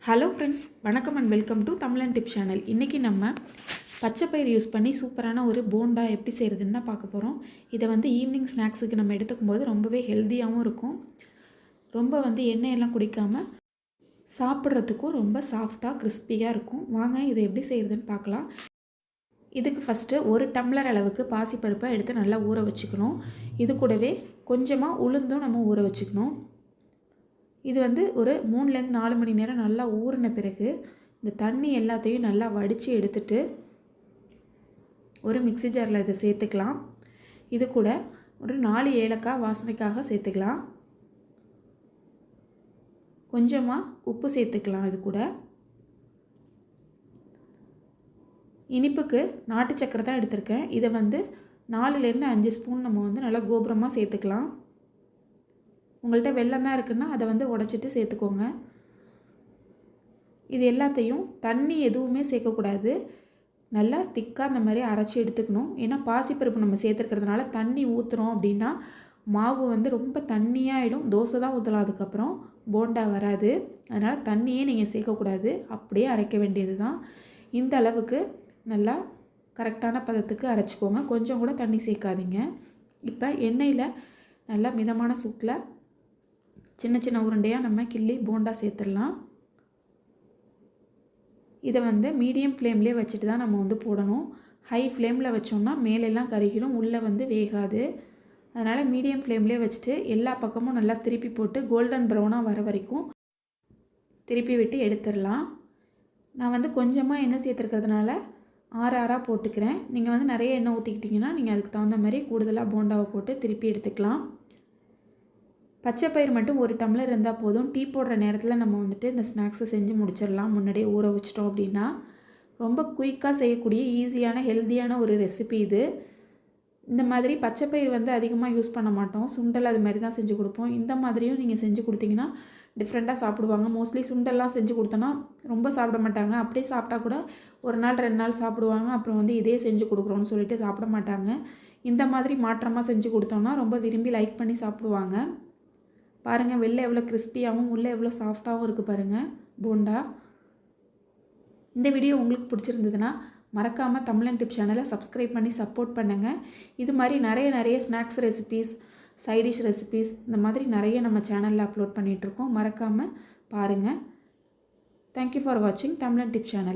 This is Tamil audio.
ஹலோ ஃப்ரெண்ட்ஸ், வணக்கம் அண்ட் வெல்கம் டு தமிழன் டிப் சேனல். இன்றைக்கி நம்ம பச்சைப்பயிறு யூஸ் பண்ணி சூப்பரான ஒரு போண்டா எப்படி செய்கிறதுன்னு தான் பார்க்க போகிறோம். இதை ஈவினிங் ஸ்நாக்ஸுக்கு நம்ம எடுத்துக்கும் போது ரொம்பவே ஹெல்த்தியாகவும் இருக்கும். ரொம்ப எண்ணெயெல்லாம் குடிக்காமல் சாப்பிட்றதுக்கும் ரொம்ப சாஃப்டாக கிறிஸ்பியாக இருக்கும். வாங்க இதை எப்படி செய்கிறதுன்னு பார்க்கலாம். இதுக்கு ஃபஸ்ட்டு ஒரு டம்ளர் அளவுக்கு பாசிப்பருப்பை எடுத்து நல்லா ஊற வச்சுக்கணும். இது கூடவே கொஞ்சமாக உளுந்தும் நம்ம ஊற வச்சுக்கணும். இது ஒரு 3லேருந்து 4 மணி நேரம் நல்லா ஊறின பிறகு இந்த தண்ணி எல்லாத்தையும் நல்லா வடித்து எடுத்துட்டு ஒரு மிக்ஸி ஜாரில் இதை சேர்த்துக்கலாம். இது கூட ஒரு 4 ஏலக்காய் வாசனைக்காக சேர்த்துக்கலாம். கொஞ்சமாக உப்பு சேர்த்துக்கலாம். இது கூட இனிப்புக்கு நாட்டு சக்கரை தான் எடுத்திருக்கேன். இதை 4லேருந்து 5 ஸ்பூன் நம்ம நல்லா கோபுரமாக சேர்த்துக்கலாம். உங்கள்கிட்ட வெல்லம் தான் இருக்குன்னா அதை உடைச்சிட்டு சேர்த்துக்கோங்க. இது எல்லாத்தையும் தண்ணி எதுவுமே சேர்க்கக்கூடாது. நல்லா திக்காக அந்த மாதிரி அரைச்சி எடுத்துக்கணும். ஏன்னா பாசிப்பருப்பு நம்ம சேர்த்துக்கிறதுனால தண்ணி ஊற்றுறோம் அப்படின்னா மாவு ரொம்ப தண்ணியாகிடும். தோசை தான் ஊற்றலாம், அதுக்கப்புறம் போண்டா வராது. அதனால் தண்ணியே நீங்கள் சேர்க்கக்கூடாது, அப்படியே அரைக்க வேண்டியது தான். இந்த அளவுக்கு நல்லா கரெக்டான பதத்துக்கு அரைச்சிக்கோங்க. கொஞ்சம் கூட தண்ணி சேர்க்காதீங்க. இப்போ எண்ணெயில் நல்லா மிதமான சூட்டில் சின்ன சின்ன உருண்டையாக நம்ம கிள்ளி போண்டா சேர்த்துடலாம். இதை மீடியம் ஃப்ளேம்லேயே வச்சுட்டு தான் நம்ம போடணும். ஹை ஃப்ளேமில் வச்சோம்னா மேலெல்லாம் கருகிடும், உள்ளே வேகாது. அதனால் மீடியம் ஃப்ளேம்லேயே வச்சுட்டு எல்லா பக்கமும் நல்லா திருப்பி போட்டு கோல்டன் ப்ரௌனாக வர வரைக்கும் திருப்பி விட்டு எடுத்துடலாம். நான் கொஞ்சமாக எண்ணெய் சேர்த்துருக்கிறதுனால ஆறாக போட்டுக்கிறேன். நீங்கள் நிறைய எண்ணெய் ஊற்றிக்கிட்டிங்கன்னா நீங்கள் அதுக்கு தகுந்த மாதிரி கூடுதலாக போண்டாவை போட்டு திருப்பி எடுத்துக்கலாம். பச்சைப்பயிறு மட்டும் ஒரு டம்ளர் இருந்தால் போதும். டீ போடுற நேரத்தில் நம்ம இந்த ஸ்நாக்ஸை செஞ்சு முடிச்சிடலாம். முன்னாடியே ஊற வச்சிட்டோம் அப்படின்னா ரொம்ப குயிக்காக செய்யக்கூடிய ஈஸியான ஹெல்த்தியான ஒரு ரெசிபி இது. இந்த மாதிரி பச்சைப்பயிறு அதிகமாக யூஸ் பண்ண மாட்டோம். சுண்டல் அது மாதிரி தான் செஞ்சு கொடுப்போம். இந்த மாதிரியும் நீங்கள் செஞ்சு கொடுத்தீங்கன்னா டிஃப்ரெண்ட்டாக சாப்பிடுவாங்க. மோஸ்ட்லி சுண்டல்லாம் செஞ்சு கொடுத்தோன்னா ரொம்ப சாப்பிட மாட்டாங்க. அப்படியே சாப்பிட்டா கூட ஒரு நாள் 2 நாள் சாப்பிடுவாங்க. அப்புறம் இதே செஞ்சு கொடுக்குறோன்னு சொல்லிட்டு சாப்பிட மாட்டாங்க. இந்த மாதிரி மாற்றமாக செஞ்சு கொடுத்தோன்னா ரொம்ப விரும்பி லைக் பண்ணி சாப்பிடுவாங்க. பாருங்கள், வெளில எவ்வளோ கிறிஸ்பியாகவும் உள்ளே எவ்வளோ சாஃப்டாகவும் இருக்குது பாருங்கள் போண்டா. இந்த வீடியோ உங்களுக்கு பிடிச்சிருந்ததுன்னா மறக்காமல் தமிழன் டிப் சேனலை சப்ஸ்கிரைப் பண்ணி சப்போர்ட் பண்ணுங்கள். இது மாதிரி நிறைய ஸ்நாக்ஸ் ரெசிபீஸ், சைடிஷ் ரெசிபீஸ் இந்த மாதிரி நிறைய நம்ம சேனலில் அப்லோட் பண்ணிகிட்ருக்கோம். மறக்காமல் பாருங்கள். தேங்க்யூ ஃபார் வாட்சிங் தமிழன் டிப் சேனல்.